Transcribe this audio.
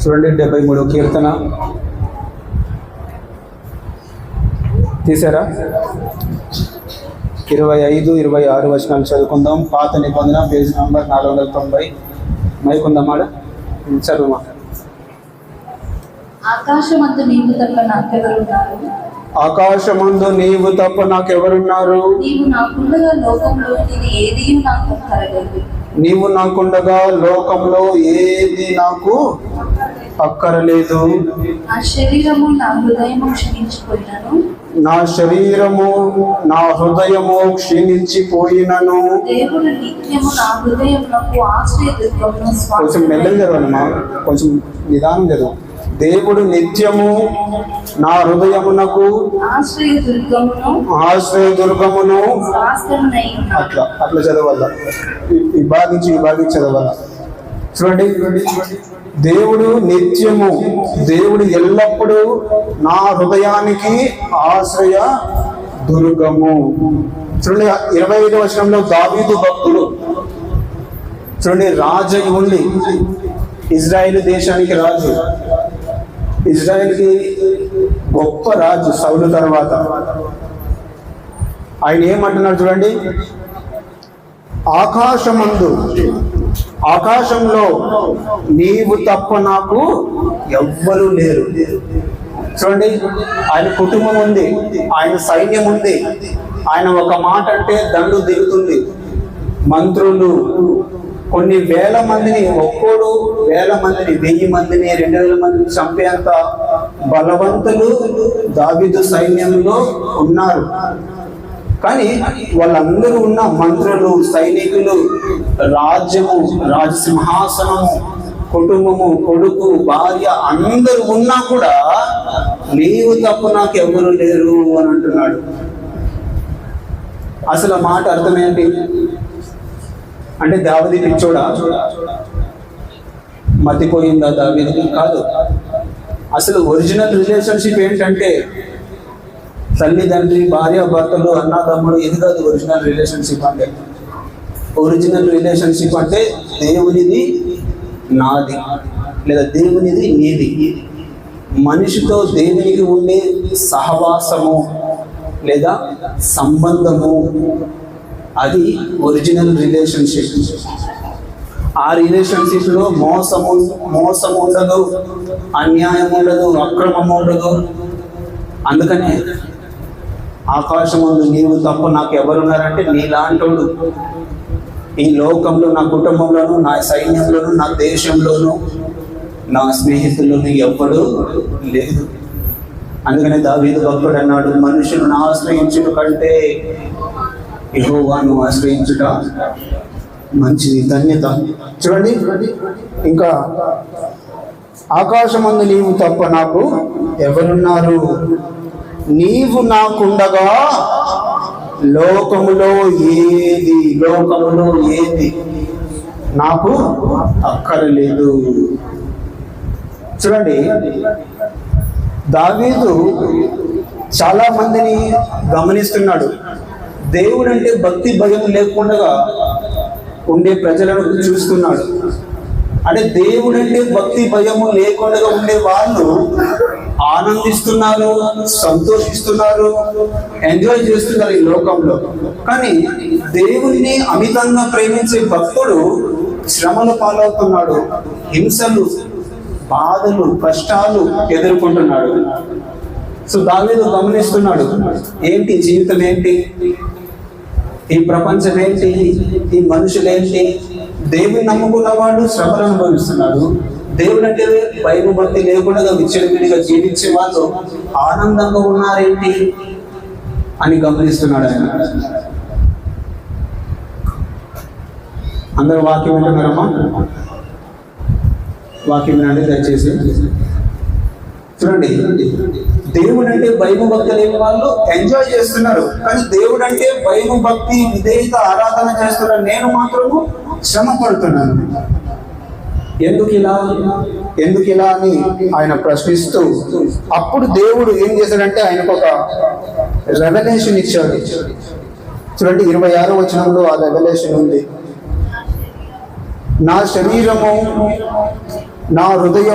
చూడండి 73 కీర్తన తీసారా? 25, 26 వచనాలు చదువుకుందాం. పాత నిబంధన పేజ్ నంబర్ 490. మైకుందామాడ చదువుమా. ఆకాశమందు నీవు తప్ప నాకెవరున్నారు? ఆకాశమందు నీవు తప్ప నాకెవరున్నారు? నీవు నాకుండగా లోకంలో ఇది ఏది నాకు అక్కరలేదు. నీవు నాకుండగా లోకంలో ఏది నాకు అక్కరలేదు. నా శరీరము నా హృదయము క్షీణించిపోయినను, నా శరీరము నా హృదయము క్షీణించిపోయినను. దేవుడు నిత్యము నా హృదయమునకు ఆశ్రయదుర్గమును. కొంచెం మెల్లగా చదవనమ్మా, కొంచెం నిదానం చదువు. దేవుడు నిత్యము నా హృదయమునకు ఆశ్రయదుర్గమును. అట్లా చదవాల, విభాగించి చదవాల. చూడండి, దేవుడు నిత్యము, దేవుడు ఎల్లప్పుడూ నా హృదయానికి ఆశ్రయ దుర్గము. చూడండి 25వ వచనంలో దావీదు భక్తుడు చూడండి, రాజు ఉండి, ఇజ్రాయేల్ దేశానికి రాజు, ఇజ్రాయేల్కి గొప్ప రాజు సౌలు తర్వాత. ఆయన ఏమంటున్నాడు చూడండి, ఆకాశంలో నీవు తప్ప నాకు ఎవ్వరూ లేరు. చూడండి, ఆయన కుటుంబం ఉంది, ఆయన సైన్యం ఉంది. ఆయన ఒక మాట అంటే దండు దిగుతుంది. మంత్రులు కొన్ని వేల మందిని, ఒక్కోడు వేల మందిని, 1000 మందిని, 2000 మందిని చంపేంత బలవంతులు దావీదు సైన్యంలో ఉన్నారు. కానీ వాళ్ళందరూ ఉన్న మంత్రులు, సైనికులు, రాజ్యము, రాజసింహాసనము, కుటుంబము, కొడుకు, భార్య అందరూ ఉన్నా కూడా నీవు తప్ప నాకు ఎవరు లేరు అని అంటున్నాడు. అసలు ఆ మాట అర్థమేంటి అంటే, దావీదు పిచ్చోడా? మతిపోయిందా దావీదుకి? కాదు. అసలు ఒరిజినల్ రిలేషన్షిప్ ఏంటంటే తల్లిదండ్రి, భార్య భర్తలు, అన్నదమ్ముడు, ఇది కాదు ఒరిజినల్ రిలేషన్షిప్ అంటే. ఒరిజినల్ రిలేషన్షిప్ అంటే దేవునిది నాది, లేదా దేవునిది నీది. మనిషితో దేవునికి ఉండే సహవాసము లేదా సంబంధము, అది ఒరిజినల్ రిలేషన్షిప్. ఆ రిలేషన్షిప్లో మోసం ఉండదు, అన్యాయం ఉండదు, అక్రమం ఉండదు. అందుకనే ఆకాశమందు నీవు తప్ప నాకు ఎవరున్నారంటే నీలాంటోడు ఈ లోకంలో, నా కుటుంబంలోను, నా సైన్యంలోను, నా దేశంలోను, నా స్నేహితుల్లోనూ ఎవ్వడు లేదు. అందుకనే దావీదు భక్తుడు అన్నాడు, మనుషులను ఆశ్రయించుట కంటే యెహోవాను ఆశ్రయించుట మంచిది, ధన్యత. చూడండి, ఇంకా ఆకాశమందు నీవు తప్ప నాకు ఎవరున్నారు? నీవు నాకుండగా లోకములో ఏది నాకు అక్కరలేదు. చూడండి, దావీదు చాలా మందిని గమనిస్తున్నాడు. దేవుడు అంటే భక్తి భయం లేకుండా ఉండే ప్రజలను చూస్తున్నాడు. అంటే దేవుడు అంటే భక్తి భయము లేకుండా ఉండే వాళ్ళు ఆనందిస్తున్నారు, సంతోషిస్తున్నారు, ఎంజాయ్ చేస్తున్నారు ఈ లోకంలో. కానీ దేవుడిని అమితంగా ప్రేమించే భక్తుడు శ్రమల పాలవుతున్నాడు, హింసలు, బాధలు, కష్టాలు ఎదుర్కొంటున్నాడు. సో దావీదు గమనిస్తున్నాడు, ఏంటి జీవితం, ఏంటి ఈ ప్రపంచం, ఏంటి ఈ మనుషులేంటి. దేవుని నమ్ముకున్న వాళ్ళు శ్రమలు అనుభవిస్తున్నారు. దేవుడు అంటే భయం భక్తి లేకుండా విచ్చలవిడిగా జీవించే వాళ్ళు ఆనందంగా ఉన్నారేంటి అని గమనిస్తున్నాడు ఆయన. అందరూ వాక్యం వింటున్నారమ్మా? వాక్యం వినండి దయచేసి. చూడండి, దేవుడు అంటే భయం భక్తి లేని వాళ్ళు ఎంజాయ్ చేస్తున్నారు. కానీ దేవుడు అంటే భయం భక్తి విధేయత ఆరాధన చేస్తున్నారు. నేను మాత్రము శ్రమ పడుతున్నాను. ఎందుకు ఇలా అని ఆయన ప్రశ్నిస్తూ, అప్పుడు దేవుడు ఏం చేశాడంటే ఆయనకు ఒక రెవల్యూషన్ ఇచ్చాడు. చూడండి 26వ వచనంలో ఆ రెవల్యూషన్ ఉంది. నా శరీరము, నా హృదయం